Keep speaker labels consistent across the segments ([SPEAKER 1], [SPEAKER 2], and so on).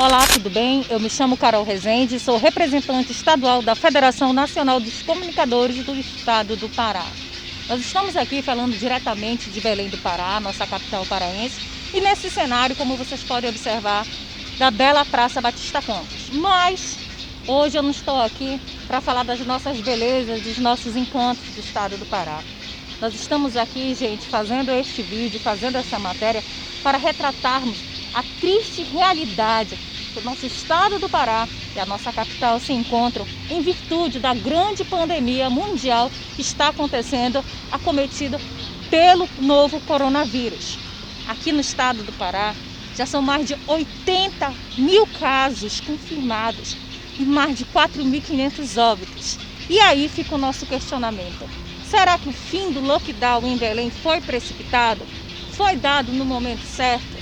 [SPEAKER 1] Olá, tudo bem? Eu me chamo Carol Rezende, sou representante estadual da Federação Nacional dos Comunicadores do Estado do Pará. Nós estamos aqui falando diretamente de Belém do Pará, nossa capital paraense, e nesse cenário, como vocês podem observar, da bela Praça Batista Campos. Mas hoje eu não estou aqui para falar das nossas belezas, dos nossos encantos do estado do Pará. Nós estamos aqui, gente, fazendo este vídeo, fazendo essa matéria para retratarmos a triste realidade que o nosso estado do Pará e a nossa capital se encontram em virtude da grande pandemia mundial que está acontecendo, acometida pelo novo coronavírus. Aqui no estado do Pará já são mais de 80 mil casos confirmados e mais de 4.500 óbitos. E aí fica o nosso questionamento. Será que o fim do lockdown em Belém foi precipitado? Foi dado no momento certo?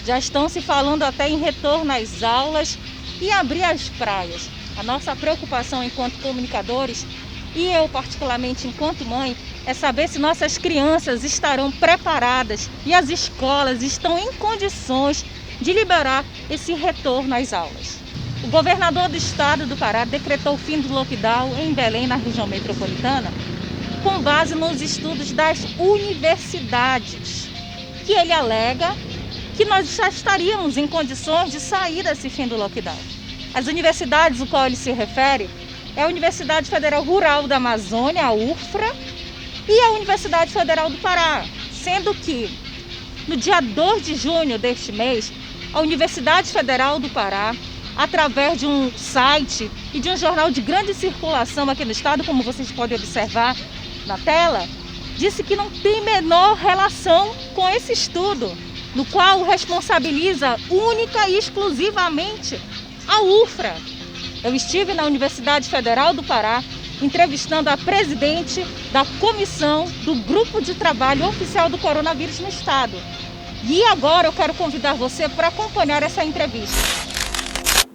[SPEAKER 1] Já estão se falando até em retorno às aulas e abrir as praias. A nossa preocupação enquanto comunicadores, e eu particularmente enquanto mãe, é saber se nossas crianças estarão preparadas e as escolas estão em condições de liberar esse retorno às aulas. O governador do estado do Pará decretou o fim do lockdown em Belém, na região metropolitana, com base nos estudos das universidades, que ele alega que nós já estaríamos em condições de sair desse fim do lockdown. As universidades, o qual ele se refere, é a Universidade Federal Rural da Amazônia, a UFRA, e a Universidade Federal do Pará, sendo que no dia 2 de junho deste mês, a Universidade Federal do Pará, através de um site e de um jornal de grande circulação aqui no estado, como vocês podem observar na tela, disse que não tem menor relação com esse estudo, no qual responsabiliza única e exclusivamente a UFRA. Eu estive na Universidade Federal do Pará entrevistando a presidente da comissão do Grupo de Trabalho Oficial do Coronavírus no estado. E agora eu quero convidar você para acompanhar essa entrevista.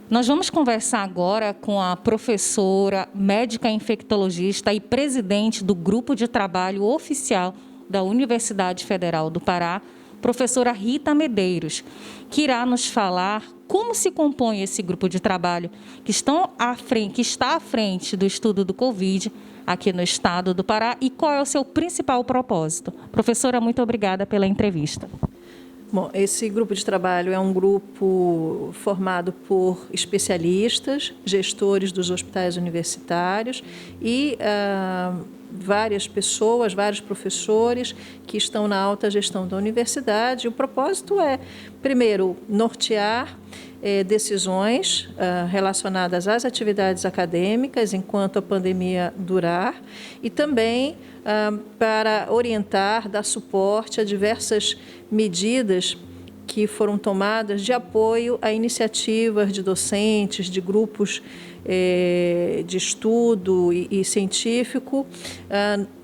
[SPEAKER 1] Nós vamos conversar agora com a professora, médica infectologista e presidente do Grupo de Trabalho Oficial da Universidade Federal do Pará, professora Rita Medeiros, que irá nos falar como se compõe esse grupo de trabalho que está à frente do estudo do Covid aqui no estado do Pará e qual é o seu principal propósito. Professora, muito obrigada pela entrevista.
[SPEAKER 2] Bom, esse grupo de trabalho é um grupo formado por especialistas, gestores dos hospitais universitários e várias pessoas, vários professores que estão na alta gestão da universidade. O propósito é, primeiro, nortear decisões relacionadas às atividades acadêmicas enquanto a pandemia durar e também para orientar, dar suporte a diversas medidas que foram tomadas de apoio a iniciativas de docentes, de grupos de estudo e científico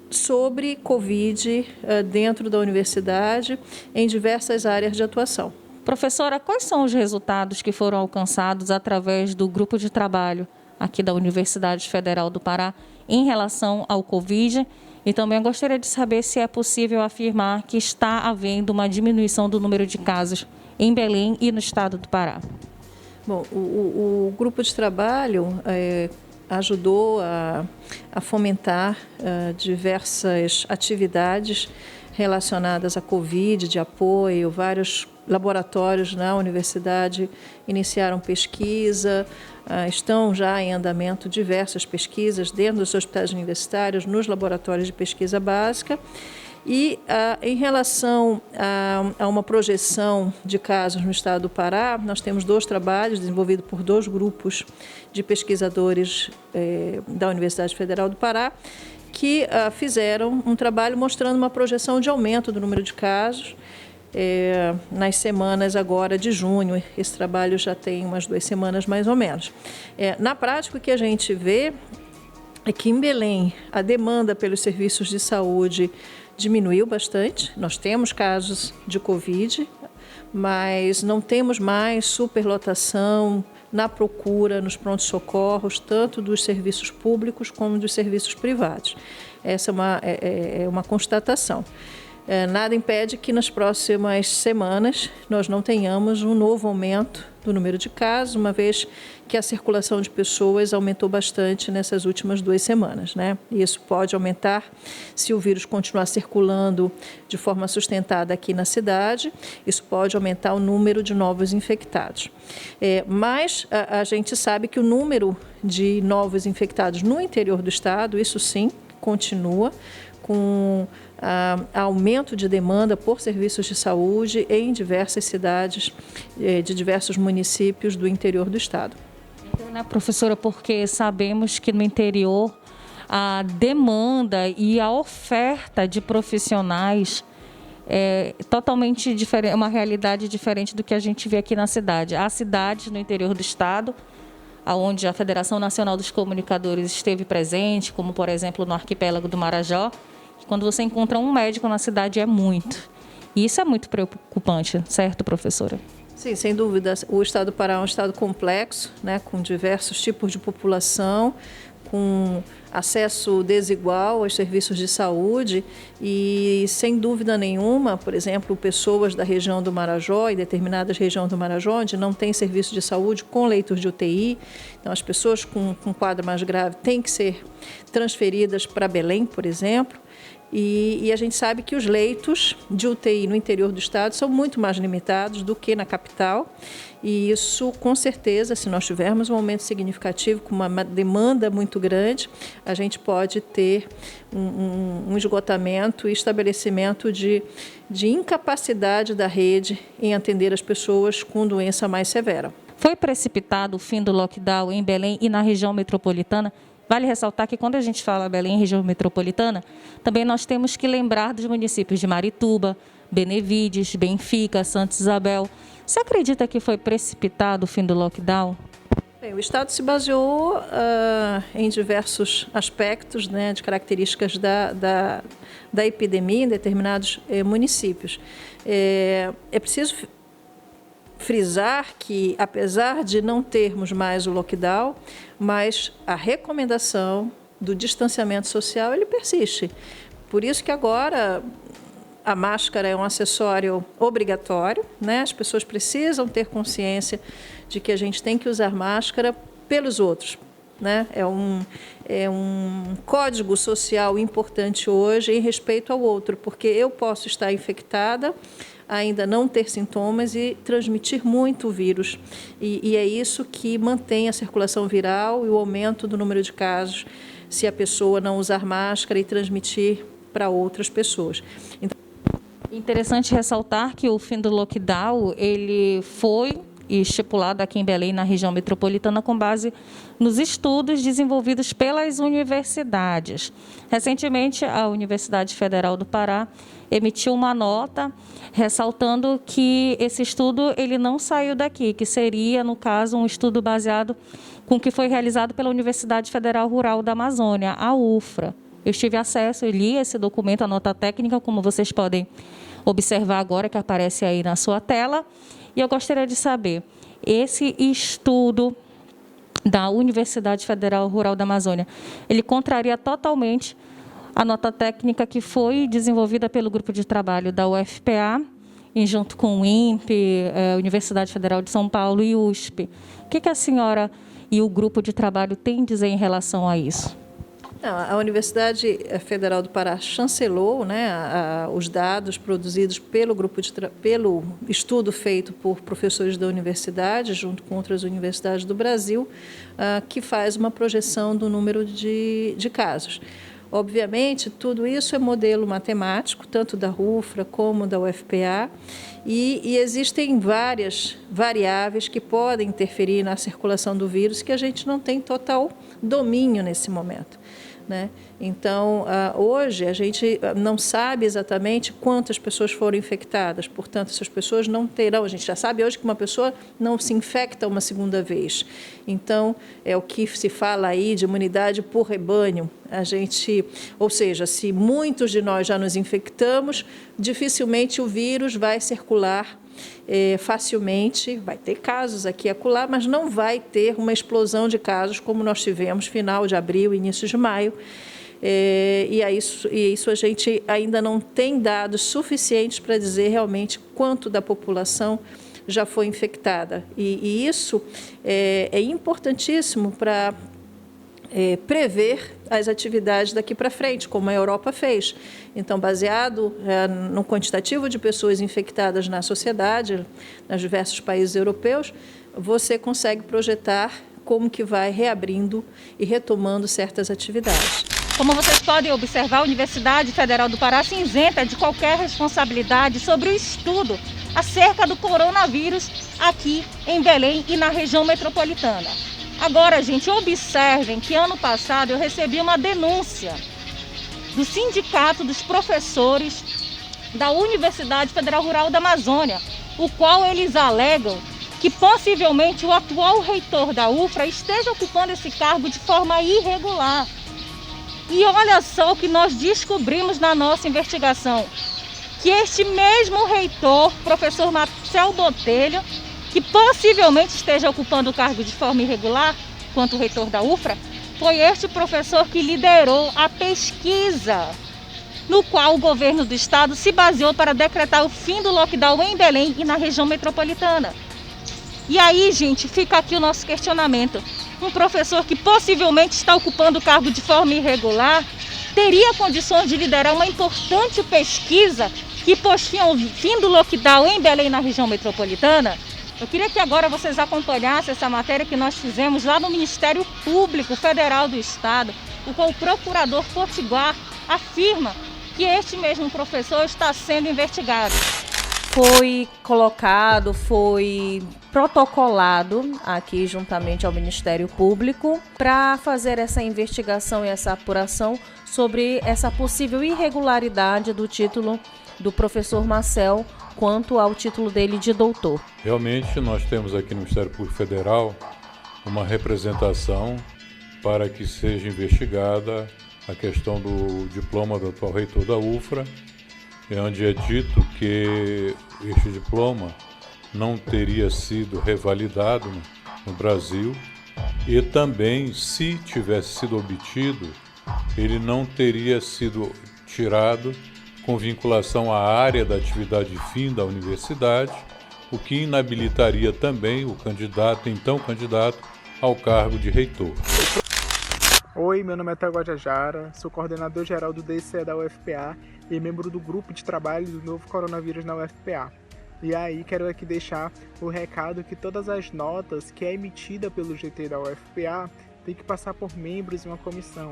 [SPEAKER 2] sobre Covid dentro da universidade em diversas áreas de atuação.
[SPEAKER 1] Professora, quais são os resultados que foram alcançados através do grupo de trabalho aqui da Universidade Federal do Pará em relação ao Covid? E também gostaria de saber se é possível afirmar que está havendo uma diminuição do número de casos em Belém e no estado do Pará.
[SPEAKER 2] Bom, o grupo de trabalho ajudou a fomentar diversas atividades relacionadas à Covid, de apoio. Vários laboratórios na universidade iniciaram pesquisa, estão já em andamento diversas pesquisas dentro dos hospitais universitários, nos laboratórios de pesquisa básica. E em relação a uma projeção de casos no estado do Pará, nós temos 2 trabalhos desenvolvidos por 2 grupos de pesquisadores da Universidade Federal do Pará, que fizeram um trabalho mostrando uma projeção de aumento do número de casos nas semanas agora de junho. Esse trabalho já tem umas 2 semanas mais ou menos. Na prática, o que a gente vê é que em Belém a demanda pelos serviços de saúde diminuiu bastante. Nós temos casos de Covid, mas não temos mais superlotação na procura nos prontos-socorros, tanto dos serviços públicos como dos serviços privados. Essa é uma constatação. Nada impede que nas próximas semanas nós não tenhamos um novo aumento do número de casos, uma vez que a circulação de pessoas aumentou bastante nessas últimas 2 semanas, né? E isso pode aumentar se o vírus continuar circulando de forma sustentada aqui na cidade, isso pode aumentar o número de novos infectados. Mas a gente sabe que o número de novos infectados no interior do estado, isso sim, continua com aumento de demanda por serviços de saúde em diversas cidades de diversos municípios do interior do estado.
[SPEAKER 1] Então, né, professora, porque sabemos que no interior a demanda e a oferta de profissionais é totalmente diferente, uma realidade diferente do que a gente vê aqui na cidade. Há cidades no interior do estado onde a Federação Nacional dos Comunicadores esteve presente, como, por exemplo, no arquipélago do Marajó, que quando você encontra um médico na cidade é muito. E isso é muito preocupante, certo, professora?
[SPEAKER 2] Sim, sem dúvida. O estado do Pará é um estado complexo, né, com diversos tipos de população, com acesso desigual aos serviços de saúde e, sem dúvida nenhuma, por exemplo, pessoas da região do Marajó e determinadas regiões do Marajó, onde não tem serviço de saúde com leitos de UTI, então as pessoas com quadro mais grave têm que ser transferidas para Belém, por exemplo. E a gente sabe que os leitos de UTI no interior do estado são muito mais limitados do que na capital. E isso, com certeza, se nós tivermos um aumento significativo, com uma demanda muito grande, a gente pode ter um esgotamento e estabelecimento de incapacidade da rede em atender as pessoas com doença mais severa.
[SPEAKER 1] Foi precipitado o fim do lockdown em Belém e na região metropolitana? Vale ressaltar que quando a gente fala Belém, região metropolitana, também nós temos que lembrar dos municípios de Marituba, Benevides, Benfica, Santa Isabel. Você acredita que foi precipitado o fim do lockdown?
[SPEAKER 2] Bem, o estado se baseou em diversos aspectos, né, de características da epidemia em determinados municípios. É preciso frisar que, apesar de não termos mais o lockdown, mas a recomendação do distanciamento social, ele persiste. Por isso que agora a máscara é um acessório obrigatório, né? As pessoas precisam ter consciência de que a gente tem que usar máscara pelos outros, né? É um código social importante hoje em respeito ao outro, porque eu posso estar infectada, ainda não ter sintomas e transmitir muito o vírus. E é isso que mantém a circulação viral e o aumento do número de casos se a pessoa não usar máscara e transmitir para outras pessoas. Então,
[SPEAKER 1] interessante ressaltar que o fim do lockdown ele foi estipulado aqui em Belém, na região metropolitana, com base nos estudos desenvolvidos pelas universidades. Recentemente, a Universidade Federal do Pará emitiu uma nota ressaltando que esse estudo ele não saiu daqui, que seria, no caso, um estudo baseado com o que foi realizado pela Universidade Federal Rural da Amazônia, a UFRA. Eu tive acesso, eu li esse documento, a nota técnica, como vocês podem observar agora, que aparece aí na sua tela. E eu gostaria de saber, esse estudo da Universidade Federal Rural da Amazônia, ele contraria totalmente a nota técnica que foi desenvolvida pelo grupo de trabalho da UFPA, em junto com o INPE, Universidade Federal de São Paulo e USP. O que a senhora e o grupo de trabalho têm a dizer em relação a isso?
[SPEAKER 2] A Universidade Federal do Pará chancelou, né, os dados produzidos pelo estudo feito por professores da universidade, junto com outras universidades do Brasil, que faz uma projeção do número de casos. Obviamente, tudo isso é modelo matemático, tanto da RUFRA como da UFPA, e existem várias variáveis que podem interferir na circulação do vírus que a gente não tem total domínio nesse momento, né? Então, hoje a gente não sabe exatamente quantas pessoas foram infectadas, portanto, essas pessoas não terão. A gente já sabe hoje que uma pessoa não se infecta uma segunda vez. Então, é o que se fala aí de imunidade por rebanho. Ou seja, se muitos de nós já nos infectamos, dificilmente o vírus vai circular facilmente, vai ter casos aqui e acolá, mas não vai ter uma explosão de casos como nós tivemos final de abril, início de maio, E isso a gente ainda não tem dados suficientes para dizer realmente quanto da população já foi infectada. E isso é importantíssimo para prever as atividades daqui para frente, como a Europa fez. Então, baseado no quantitativo de pessoas infectadas na sociedade, nos diversos países europeus, você consegue projetar como que vai reabrindo e retomando certas atividades.
[SPEAKER 1] Como vocês podem observar, a Universidade Federal do Pará se isenta de qualquer responsabilidade sobre o estudo acerca do coronavírus aqui em Belém e na região metropolitana. Agora, gente, observem que ano passado eu recebi uma denúncia do Sindicato dos Professores da Universidade Federal Rural da Amazônia, o qual eles alegam que possivelmente o atual reitor da UFRA esteja ocupando esse cargo de forma irregular. E olha só o que nós descobrimos na nossa investigação, que este mesmo reitor, professor Marcel Botelho, que possivelmente esteja ocupando o cargo de forma irregular, quanto reitor da UFRA, foi este professor que liderou a pesquisa no qual o governo do estado se baseou para decretar o fim do lockdown em Belém e na região metropolitana. E aí, gente, fica aqui o nosso questionamento. Um professor que possivelmente está ocupando o cargo de forma irregular teria condições de liderar uma importante pesquisa que pôs fim ao fim do lockdown em Belém e na região metropolitana? Eu queria que agora vocês acompanhassem essa matéria que nós fizemos lá no Ministério Público Federal do Estado, o qual o procurador Potiguar afirma que este mesmo professor está sendo investigado.
[SPEAKER 3] Foi colocado, foi protocolado aqui juntamente ao Ministério Público para fazer essa investigação e essa apuração sobre essa possível irregularidade do título do professor Marcel quanto ao título dele de doutor.
[SPEAKER 4] Realmente nós temos aqui no Ministério Público Federal uma representação para que seja investigada a questão do diploma do atual reitor da UFRA, onde é dito que este diploma não teria sido revalidado no Brasil e também, se tivesse sido obtido, ele não teria sido tirado com vinculação à área da atividade fim da universidade, o que inabilitaria também o então candidato, ao cargo de reitor.
[SPEAKER 5] Oi, meu nome é Theo Guajajara, sou coordenador geral do DCE da UFPA e membro do grupo de trabalho do novo coronavírus na UFPA. E aí quero aqui deixar o recado que todas as notas que é emitida pelo GT da UFPA tem que passar por membros de uma comissão.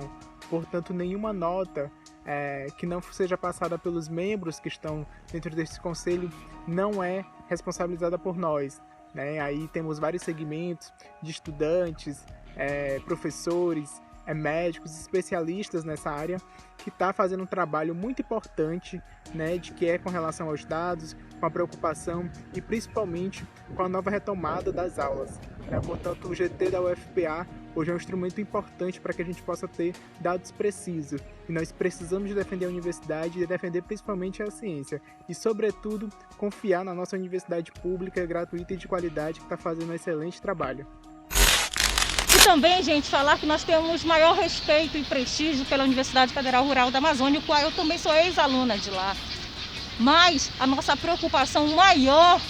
[SPEAKER 5] Portanto, nenhuma nota que não seja passada pelos membros que estão dentro desse conselho não é responsabilizada por nós, né? Aí temos vários segmentos de estudantes, professores, médicos, especialistas nessa área que está fazendo um trabalho muito importante, né, de que é com relação aos dados, com a preocupação e principalmente com a nova retomada das aulas, né? Portanto, o GT da UFPA hoje é um instrumento importante para que a gente possa ter dados precisos. E nós precisamos de defender a universidade e defender principalmente a ciência. E, sobretudo, confiar na nossa universidade pública, gratuita e de qualidade que está fazendo um excelente trabalho.
[SPEAKER 1] E também, gente, falar que nós temos maior respeito e prestígio pela Universidade Federal Rural da Amazônia, o qual eu também sou ex-aluna de lá. Mas a nossa preocupação maior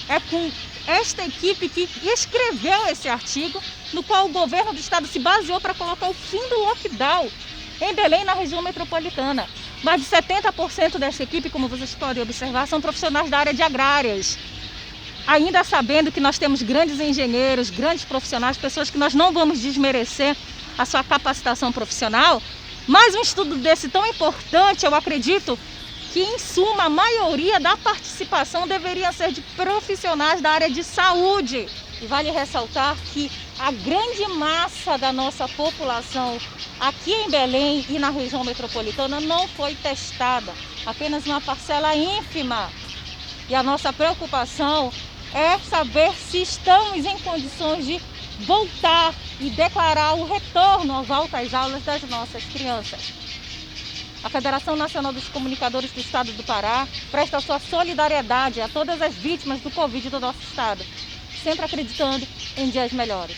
[SPEAKER 1] é com esta equipe que escreveu esse artigo, no qual o governo do estado se baseou para colocar o fim do lockdown em Belém, na região metropolitana. Mais de 70% dessa equipe, como vocês podem observar, são profissionais da área de agrárias. Ainda sabendo que nós temos grandes engenheiros, grandes profissionais, pessoas que nós não vamos desmerecer a sua capacitação profissional, mas um estudo desse tão importante, eu acredito que, em suma, a maioria da participação deveria ser de profissionais da área de saúde. E vale ressaltar que a grande massa da nossa população aqui em Belém e na região metropolitana não foi testada, apenas uma parcela ínfima. E a nossa preocupação é saber se estamos em condições de voltar e declarar o retorno à volta às aulas das nossas crianças. A Federação Nacional dos Comunicadores do Estado do Pará presta sua solidariedade a todas as vítimas do Covid do nosso estado, sempre acreditando em dias melhores.